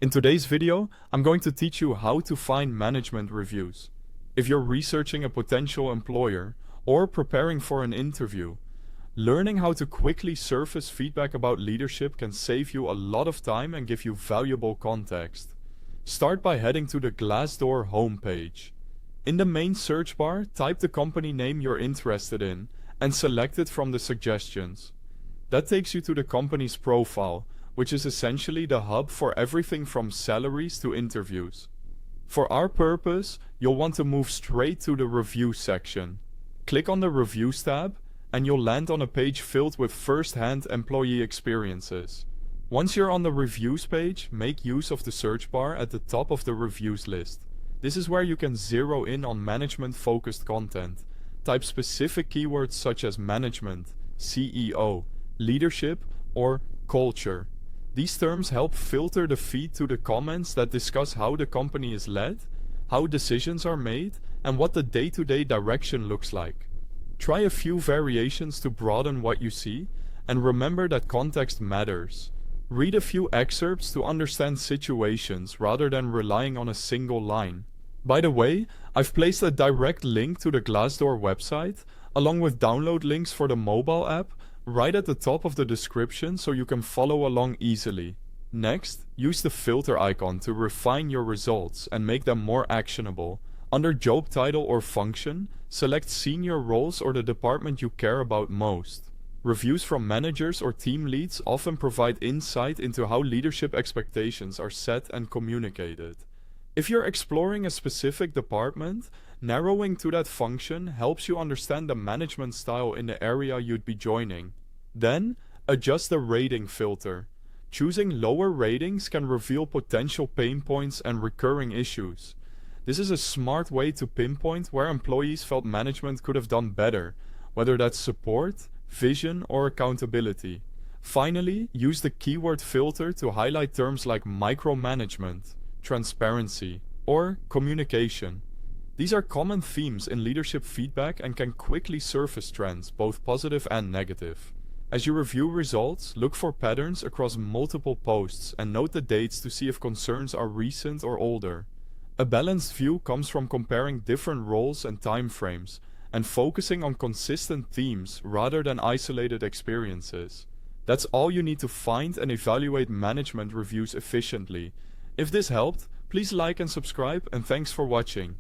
In today's video, I'm going to teach you how to find management reviews. If you're researching a potential employer or preparing for an interview, learning how to quickly surface feedback about leadership can save you a lot of time and give you valuable context. Start by heading to the Glassdoor homepage. In the main search bar, type the company name you're interested in and select it from the suggestions. That takes you to the company's profile, which is essentially the hub for everything from salaries to interviews. For our purpose, you'll want to move straight to the review section. Click on the Reviews tab, and you'll land on a page filled with first-hand employee experiences. Once you're on the Reviews page, make use of the search bar at the top of the Reviews list. This is where you can zero in on management-focused content. Type specific keywords such as management, CEO, leadership, or culture. These terms help filter the feed to the comments that discuss how the company is led, how decisions are made, and what the day-to-day direction looks like. Try a few variations to broaden what you see, and remember that context matters. Read a few excerpts to understand situations rather than relying on a single line. By the way, I've placed a direct link to the Glassdoor website, along with download links for the mobile app, right at the top of the description so you can follow along easily. Next, use the filter icon to refine your results and make them more actionable. Under job title or function, select senior roles or the department you care about most. Reviews from managers or team leads often provide insight into how leadership expectations are set and communicated. If you're exploring a specific department, narrowing to that function helps you understand the management style in the area you'd be joining. Then, adjust the rating filter. Choosing lower ratings can reveal potential pain points and recurring issues. This is a smart way to pinpoint where employees felt management could have done better, whether that's support, vision, or accountability. Finally, use the keyword filter to highlight terms like micromanagement, transparency, or communication. These are common themes in leadership feedback and can quickly surface trends, both positive and negative. As you review results, look for patterns across multiple posts and note the dates to see if concerns are recent or older. A balanced view comes from comparing different roles and time frames and focusing on consistent themes rather than isolated experiences. That's all you need to find and evaluate management reviews efficiently. If this helped, please like and subscribe, and thanks for watching.